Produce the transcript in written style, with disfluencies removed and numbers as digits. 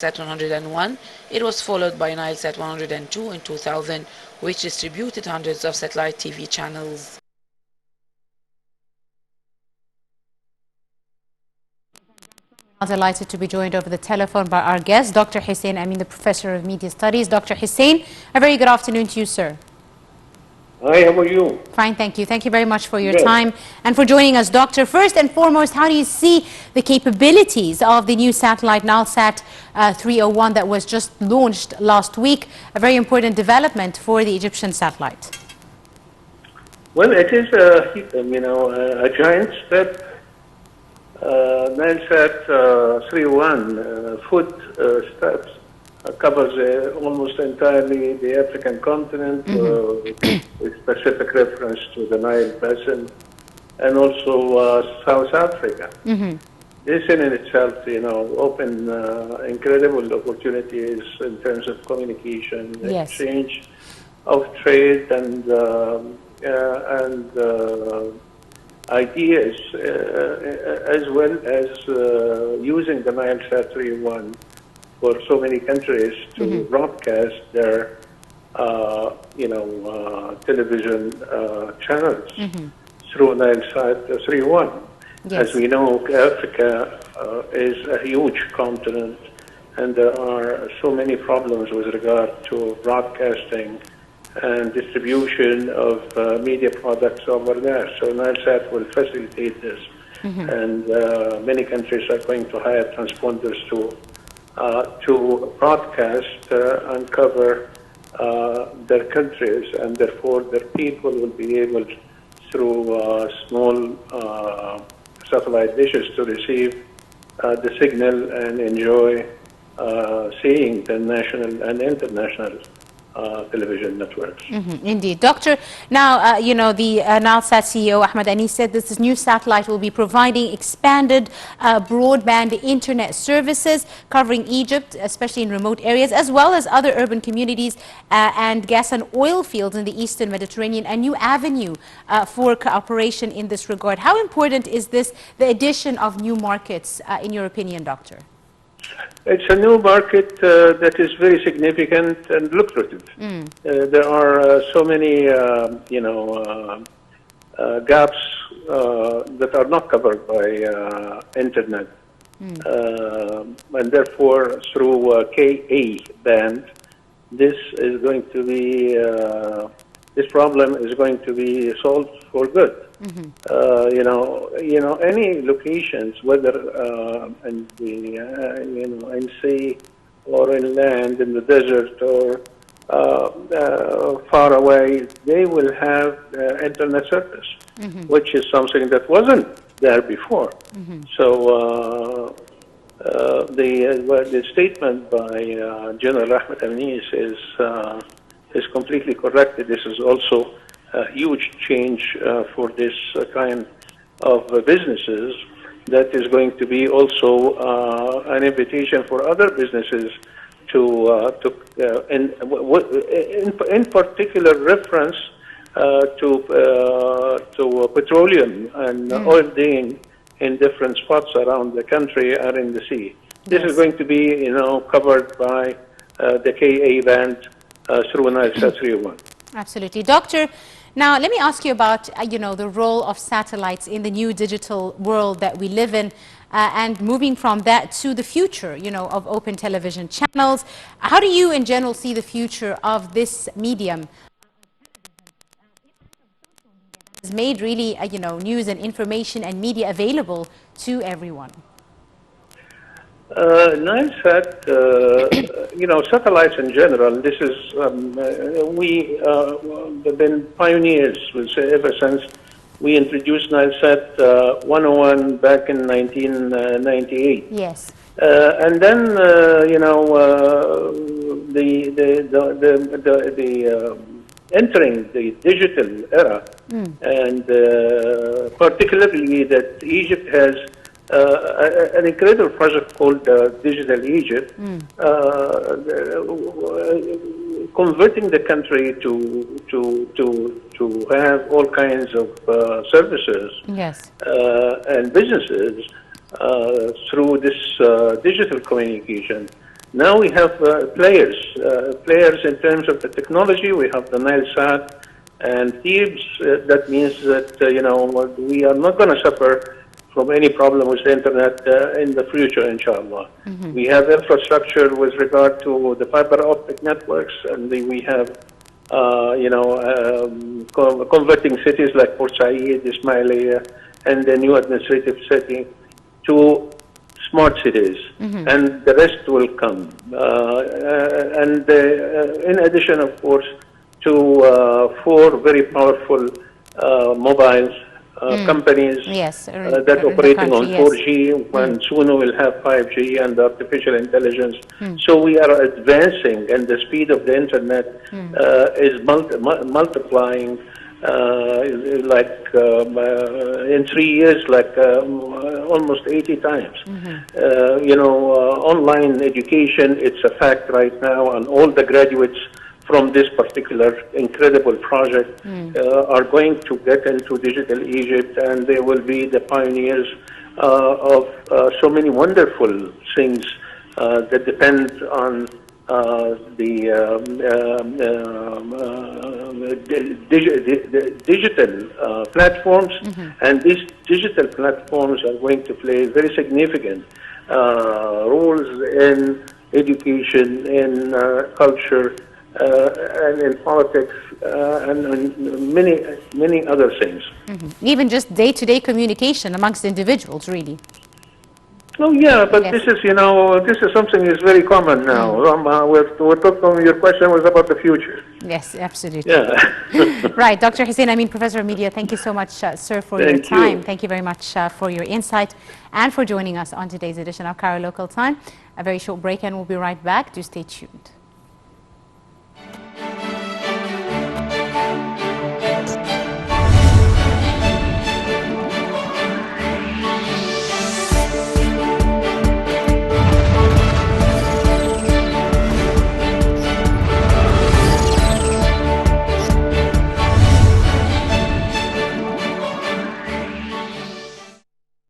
Nilesat 101. It was followed by Nilesat 102 in 2000, which distributed hundreds of satellite TV channels. Delighted to be joined over the telephone by our guest, Dr. Hussein Amin, the Professor of Media Studies. Dr. Hussein, a very good afternoon to you, sir. Hi, how are you? Fine, thank you. Thank you very much for your Good. time and for joining us, Doctor. First and foremost, how do you see the capabilities of the new satellite, Nilesat 301, that was just launched last week? A very important development for the Egyptian satellite. Well, it is a giant step. Nilesat 301 steps covers almost entirely the African continent, with specific reference to the Nile Basin, and also South Africa. This in itself, open incredible opportunities in terms of communication, Yes. exchange of trade, and ideas, as well as using the Nilesat 301 for so many countries to broadcast their, television channels through Nilesat 301. Yes. As we know, Africa is a huge continent, and there are so many problems with regard to broadcasting and distribution of media products over there. So Nilesat will facilitate this. And many countries are going to hire transponders to broadcast and cover their countries, and therefore their people will be able, through small satellite dishes, to receive the signal and enjoy seeing the national and international television networks. Indeed. Doctor, now, the Nilesat CEO, Ahmed Anis, said this new satellite will be providing expanded broadband internet services covering Egypt, especially in remote areas, as well as other urban communities and gas and oil fields in the Eastern Mediterranean, a new avenue for cooperation in this regard. How important is this, the addition of new markets, in your opinion, Doctor? It's a new market that is very significant and lucrative. There are so many, gaps that are not covered by internet, and therefore through Ka band, this is going to be this problem is going to be solved for good. Any locations, whether in the in sea or in land, in the desert or far away, they will have internet service, which is something that wasn't there before. So the statement by General Ahmed Anis is completely correct. This is also a huge change for this kind of businesses, that is going to be also an invitation for other businesses to in particular reference to petroleum and oil digging in different spots around the country or in the sea. This is going to be, covered by the Ka band through Nilesat 301. Absolutely. Doctor, now let me ask you about, the role of satellites in the new digital world that we live in, and moving from that to the future, of open television channels. How do you in general see the future of this medium? It's made really, news and information and media available to everyone. Nilesat, satellites in general, this is, we have been pioneers, we'll say, ever since we introduced Nilesat 101 back in 1998. Yes. And then, entering the digital era, and particularly that Egypt has an incredible project called Digital Egypt, converting the country to have all kinds of services, yes, and businesses through this digital communication. Now we have players in terms of the technology. We have the NileSat and Thebes. That means that we are not going to suffer from any problem with the internet in the future, inshallah. We have infrastructure with regard to the fiber optic networks, and we have converting cities like Port Said, Ismailia, and the new administrative setting to smart cities, and the rest will come. In addition, of course, to 4 very powerful mobile companies that operating on 4G, when soon we'll have 5G and artificial intelligence. So we are advancing, and the speed of the internet is multiplying in 3 years, almost 80 times. Online education, it's a fact right now, and all the graduates from this particular incredible project are going to get into digital Egypt, and they will be the pioneers of so many wonderful things that depend on the digital platforms, and these digital platforms are going to play very significant roles in education, in culture, and in politics, and many other things. Even just day-to-day communication amongst individuals, really. Oh yeah, but this is something is very common now. We're talking. Your question was about the future. Yes, absolutely. Yeah. Right, Dr. Hussein Amin, Professor of Media, thank you so much, sir, for your time. Thank you very much for your insight and for joining us on today's edition of Cairo Local Time. A very short break, and we'll be right back. Do stay tuned.